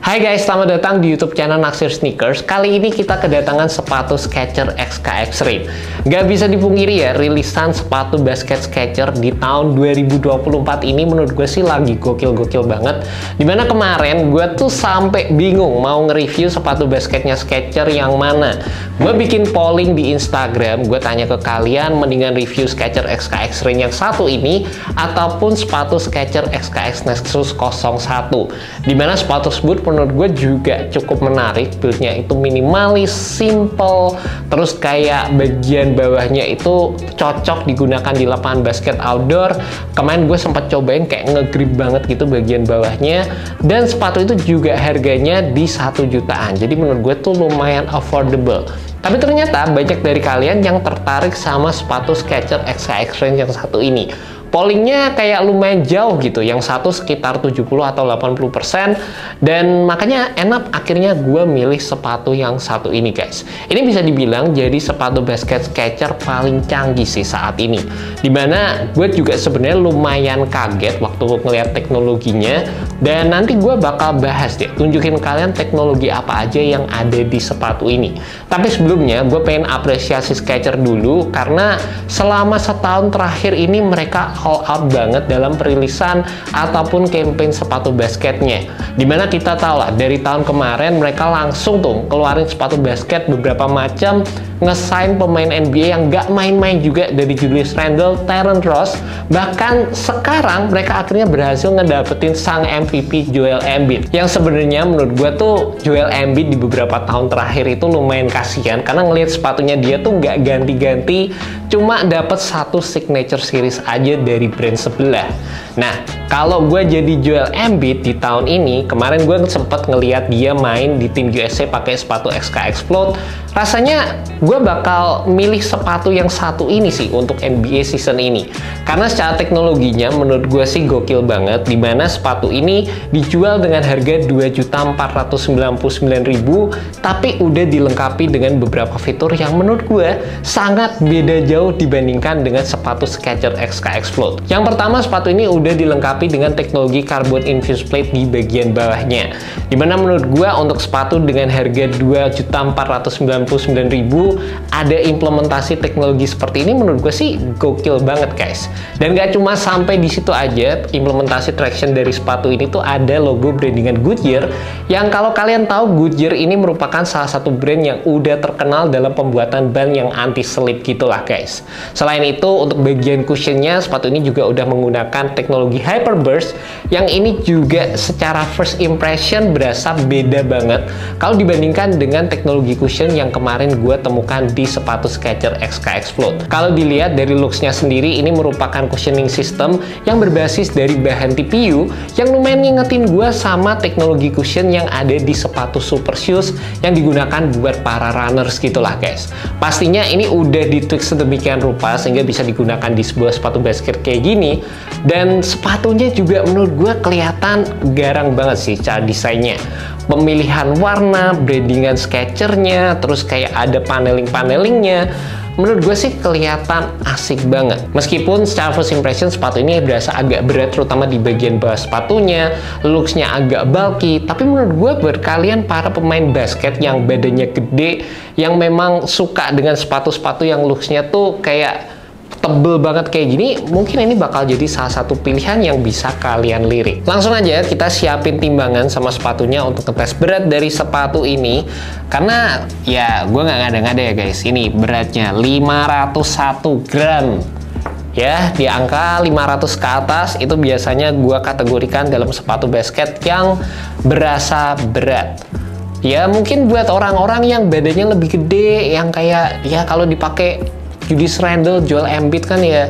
Hai guys, selamat datang di YouTube channel Naksir Sneakers. Kali ini kita kedatangan sepatu Skechers XKX Rain. Gak bisa dipungkiri ya, rilisan sepatu basket Skechers di tahun 2024 ini menurut gue sih lagi gokil-gokil banget. Dimana kemarin gue tuh sampai bingung mau nge-review sepatu basketnya Skechers yang mana. Gue bikin polling di Instagram, gue tanya ke kalian mendingan review Skechers XKX Rain yang satu ini ataupun sepatu Skechers XKX Nexus 01. Dimana sepatu tersebut menurut gue juga cukup menarik, build-nya itu minimalis, simple, terus kayak bagian bawahnya itu cocok digunakan di lapangan basket outdoor. Kemarin gue sempat cobain kayak nge-grip banget gitu bagian bawahnya, dan sepatu itu juga harganya di 1 jutaan, jadi menurut gue tuh lumayan affordable. Tapi ternyata banyak dari kalian yang tertarik sama sepatu Skechers XKX Rain yang satu ini. Pollingnya kayak lumayan jauh gitu, yang satu sekitar 70 atau 80%, dan makanya enak akhirnya gue milih sepatu yang satu ini guys. Ini bisa dibilang jadi sepatu basket Skechers paling canggih sih saat ini, dimana gue juga sebenarnya lumayan kaget waktu ngeliat teknologinya, dan nanti gue bakal bahas deh, tunjukin kalian teknologi apa aja yang ada di sepatu ini. Tapi sebelumnya gue pengen apresiasi Skechers dulu, karena selama setahun terakhir ini mereka all out banget dalam perilisan ataupun campaign sepatu basketnya. Dimana kita tahu lah, dari tahun kemarin mereka langsung tuh keluarin sepatu basket beberapa macam, nge-sign pemain NBA yang gak main-main juga, dari Julius Randle, Terrence Ross, bahkan sekarang mereka akhirnya berhasil ngedapetin sang MVP Joel Embiid, yang sebenarnya menurut gue tuh Joel Embiid di beberapa tahun terakhir itu lumayan kasihan karena ngelihat sepatunya dia tuh nggak ganti-ganti, cuma dapet satu signature series aja dari brand sebelah. Nah, kalau gue jadi Joel Embiid di tahun ini, kemarin gue sempet ngeliat dia main di tim USA pakai sepatu XKX Float. Rasanya gue bakal milih sepatu yang satu ini sih untuk NBA season ini, karena secara teknologinya menurut gue sih gokil banget, dimana sepatu ini dijual dengan harga 2.499.000, tapi udah dilengkapi dengan beberapa fitur yang menurut gue sangat beda jauh dibandingkan dengan sepatu Skechers XKX Float. Yang pertama, sepatu ini udah dilengkapi dengan teknologi carbon infused plate di bagian bawahnya, dimana menurut gue untuk sepatu dengan harga 2.499.000 ada implementasi teknologi seperti ini menurut gue sih gokil banget guys. Dan gak cuma sampai di situ aja, implementasi traction dari sepatu ini tuh ada logo brandingan Goodyear, yang kalau kalian tahu Goodyear ini merupakan salah satu brand yang udah terkenal dalam pembuatan ban yang anti slip gitulah guys. Selain itu, untuk bagian cushionnya sepatu ini juga udah menggunakan teknologi Hyperburst, yang ini juga secara first impression berasa beda banget kalau dibandingkan dengan teknologi cushion yang kemarin gue temukan di sepatu Skechers XKX Float. Kalau dilihat dari looks-nya sendiri, ini merupakan cushioning system yang berbasis dari bahan TPU yang lumayan ngingetin gue sama teknologi cushion yang ada di sepatu super shoes yang digunakan buat para runners gitulah guys. Pastinya ini udah ditweak sedemikian rupa sehingga bisa digunakan di sebuah sepatu basket kayak gini, dan sepatunya juga menurut gue kelihatan garang banget sih cara desainnya. Pemilihan warna, brandingan Skechers-nya, terus kayak ada paneling-panelingnya, menurut gue sih kelihatan asik banget. Meskipun secara first impression sepatu ini berasa agak berat, terutama di bagian bawah sepatunya, looks-nya agak bulky, tapi menurut gue buat kalian para pemain basket yang badannya gede, yang memang suka dengan sepatu-sepatu yang looks-nya tuh kayak tebel banget kayak gini, mungkin ini bakal jadi salah satu pilihan yang bisa kalian lirik. Langsung aja kita siapin timbangan sama sepatunya untuk ngetes berat dari sepatu ini, karena ya gue nggak ngada-ngada ya guys, ini beratnya 501 gram ya, di angka 500 ke atas itu biasanya gue kategorikan dalam sepatu basket yang berasa berat. Ya mungkin buat orang-orang yang badannya lebih gede, yang kayak ya kalau dipakai Julius Randle, Joel Embiid kan ya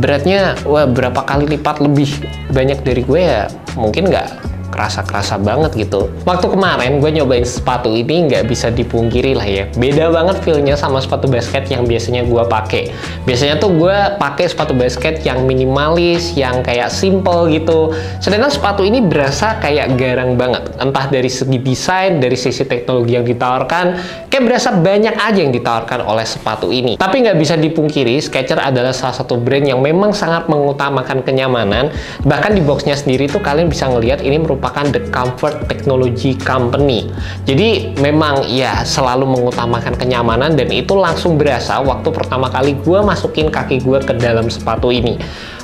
beratnya wah berapa kali lipat lebih banyak dari gue, ya mungkin nggak kerasa-kerasa banget gitu. Waktu kemarin gue nyobain sepatu ini, nggak bisa dipungkiri lah ya, beda banget feel-nya sama sepatu basket yang biasanya gue pakai. Biasanya tuh gue pakai sepatu basket yang minimalis, yang kayak simple gitu. Sedangkan sepatu ini berasa kayak garang banget, entah dari segi desain, dari sisi teknologi yang ditawarkan, kayak berasa banyak aja yang ditawarkan oleh sepatu ini. Tapi nggak bisa dipungkiri, Skechers adalah salah satu brand yang memang sangat mengutamakan kenyamanan. Bahkan di boxnya sendiri tuh kalian bisa ngelihat ini merupakan merupakan The Comfort Technology Company. Jadi memang ya selalu mengutamakan kenyamanan, dan itu langsung berasa waktu pertama kali gue masukin kaki gue ke dalam sepatu ini.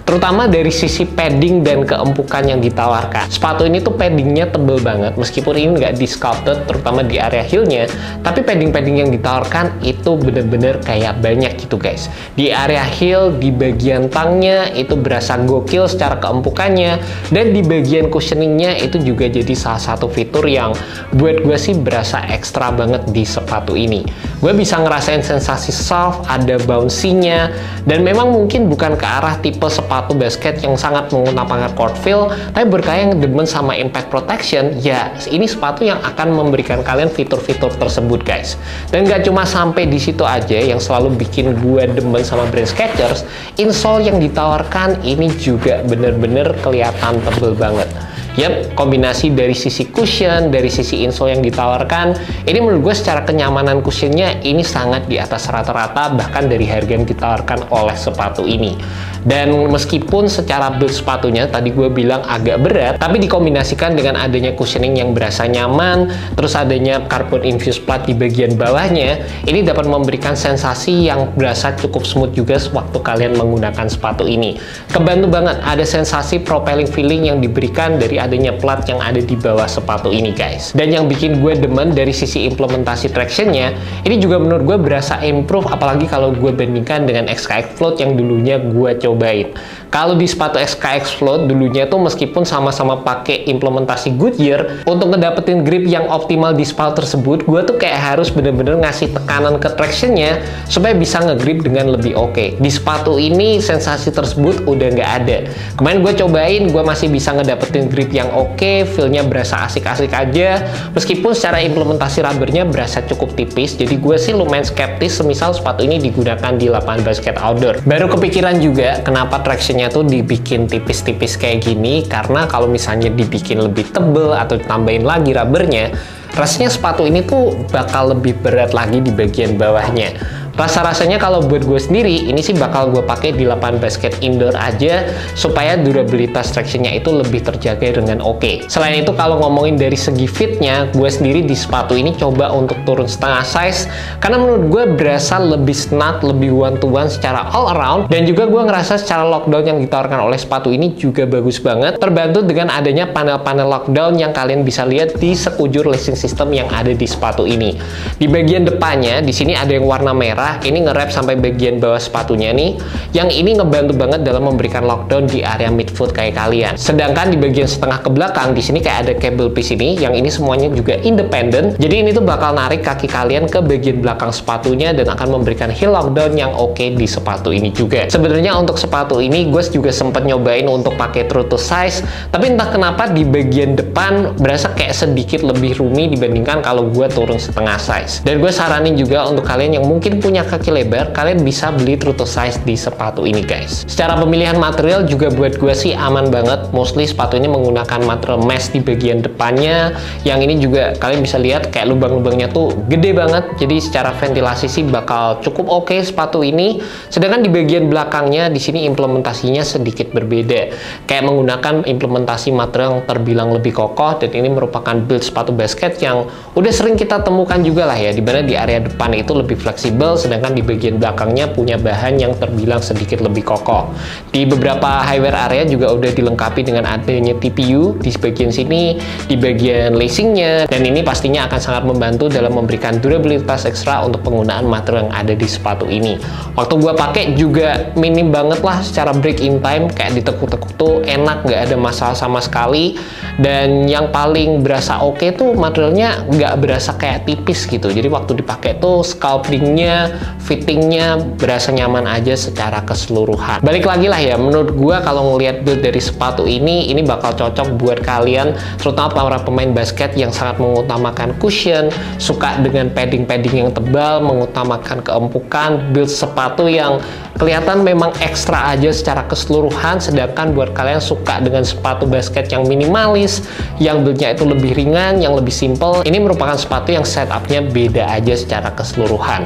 Terutama dari sisi padding dan keempukan yang ditawarkan. Sepatu ini tuh paddingnya tebel banget, meskipun ini nggak di-sculpted terutama di area heel-nya, tapi padding-padding yang ditawarkan itu bener-bener kayak banyak gitu guys. Di area heel, di bagian tangnya itu berasa gokil secara keempukannya, dan di bagian cushioningnya itu juga jadi salah satu fitur yang buat gue sih berasa ekstra banget di sepatu ini. Gue bisa ngerasain sensasi soft, ada bouncy-nya, dan memang mungkin bukan ke arah tipe sepatu basket yang sangat mengutamakan court feel, tapi berkaya yang demen sama impact protection, ya ini sepatu yang akan memberikan kalian fitur-fitur tersebut guys. Dan gak cuma sampai di situ aja yang selalu bikin gue demen sama brand Skechers, insole yang ditawarkan ini juga bener-bener kelihatan tebel banget. Yap, kombinasi dari sisi cushion, dari sisi insole yang ditawarkan, ini menurut gue secara kenyamanan cushionnya ini sangat di atas rata-rata, bahkan dari harga yang ditawarkan oleh sepatu ini. Dan meskipun secara build sepatunya tadi gue bilang agak berat, tapi dikombinasikan dengan adanya cushioning yang berasa nyaman, terus adanya carbon infused plat di bagian bawahnya, ini dapat memberikan sensasi yang berasa cukup smooth juga waktu kalian menggunakan sepatu ini. Kebantu banget ada sensasi propelling feeling yang diberikan dari adanya plat yang ada di bawah sepatu ini guys. Dan yang bikin gue demen dari sisi implementasi tractionnya, ini juga menurut gue berasa improve, apalagi kalau gue bandingkan dengan XKX Float yang dulunya gue cobain. Kalau di sepatu XKX Float dulunya tuh meskipun sama-sama pakai implementasi Goodyear, untuk ngedapetin grip yang optimal di sepatu tersebut, gue tuh kayak harus bener-bener ngasih tekanan ke tractionnya supaya bisa ngegrip dengan lebih oke. Di sepatu ini sensasi tersebut udah nggak ada. Kemarin gue cobain, gue masih bisa ngedapetin grip yang oke, feel-nya berasa asik-asik aja, meskipun secara implementasi rubbernya berasa cukup tipis. Jadi gue sih lumayan skeptis semisal sepatu ini digunakan di lapangan basket outdoor. Baru kepikiran juga kenapa traction tuh dibikin tipis-tipis kayak gini, karena kalau misalnya dibikin lebih tebel atau tambahin lagi rubbernya, rasanya sepatu ini tuh bakal lebih berat lagi di bagian bawahnya. Rasa-rasanya kalau buat gue sendiri, ini sih bakal gue pakai di lapangan basket indoor aja, supaya durabilitas tractionnya itu lebih terjaga dengan oke. Selain itu, kalau ngomongin dari segi fitnya, gue sendiri di sepatu ini coba untuk turun setengah size, karena menurut gue berasa lebih snug, lebih one to one secara all around, dan juga gue ngerasa secara lockdown yang ditawarkan oleh sepatu ini juga bagus banget, terbantu dengan adanya panel-panel lockdown yang kalian bisa lihat di sekujur lacing system yang ada di sepatu ini. Di bagian depannya, di sini ada yang warna merah, ini nge-wrap sampai bagian bawah sepatunya nih, yang ini ngebantu banget dalam memberikan lockdown di area midfoot kayak kalian. Sedangkan di bagian setengah ke belakang, di sini kayak ada cable piece ini, yang ini semuanya juga independen. Jadi ini tuh bakal narik kaki kalian ke bagian belakang sepatunya dan akan memberikan heel lockdown yang oke di sepatu ini juga. Sebenarnya untuk sepatu ini, gue juga sempat nyobain untuk pakai true to size, tapi entah kenapa di bagian depan berasa kayak sedikit lebih roomy dibandingkan kalau gue turun setengah size. Dan gue saranin juga untuk kalian yang mungkin punya kaki lebar, kalian bisa beli true to size di sepatu ini guys. Secara pemilihan material juga buat gue sih aman banget. Mostly sepatu ini menggunakan material mesh di bagian depannya, yang ini juga kalian bisa lihat kayak lubang-lubangnya tuh gede banget, jadi secara ventilasi sih bakal cukup oke sepatu ini. Sedangkan di bagian belakangnya, di sini implementasinya sedikit berbeda, kayak menggunakan implementasi material yang terbilang lebih kokoh, dan ini merupakan build sepatu basket yang udah sering kita temukan juga lah ya, dimana di area depan itu lebih fleksibel, sedangkan di bagian belakangnya punya bahan yang terbilang sedikit lebih kokoh. Di beberapa high wear area juga udah dilengkapi dengan adanya TPU di bagian sini, di bagian lacingnya, dan ini pastinya akan sangat membantu dalam memberikan durabilitas ekstra untuk penggunaan material yang ada di sepatu ini. Waktu gua pakai juga minim banget lah secara break in time, kayak ditekuk-tekuk tuh enak, nggak ada masalah sama sekali. Dan yang paling berasa oke tuh materialnya nggak berasa kayak tipis gitu, jadi waktu dipakai tuh sculptingnya, fittingnya berasa nyaman aja secara keseluruhan. Balik lagi lah ya, menurut gua kalau ngelihat build dari sepatu ini bakal cocok buat kalian, terutama para pemain basket yang sangat mengutamakan cushion, suka dengan padding-padding yang tebal, mengutamakan keempukan, build sepatu yang kelihatan memang ekstra aja secara keseluruhan. Sedangkan buat kalian suka dengan sepatu basket yang minimalis, yang buildnya itu lebih ringan, yang lebih simple, ini merupakan sepatu yang setupnya beda aja secara keseluruhan.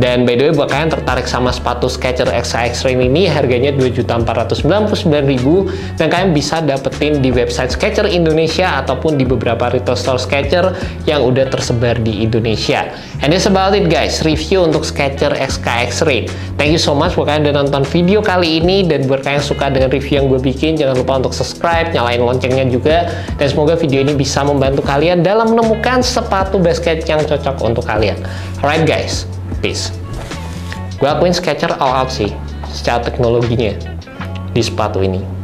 Dan by the way, buat kalian tertarik sama sepatu Skechers XK Extreme ini, harganya Rp2.499.000 dan kalian bisa dapetin di website Skechers Indonesia ataupun di beberapa retail store Skechers yang udah tersebar di Indonesia. And that's about it guys, review untuk Skechers XK Extreme. Thank you so much buat kalian udah nonton video kali ini, dan buat kalian yang suka dengan review yang gue bikin, jangan lupa untuk subscribe, nyalain loncengnya juga, dan semoga video ini bisa membantu kalian dalam menemukan sepatu basket yang cocok untuk kalian. Alright guys, peace. Gue akuin Skechers all out sih secara teknologinya di sepatu ini.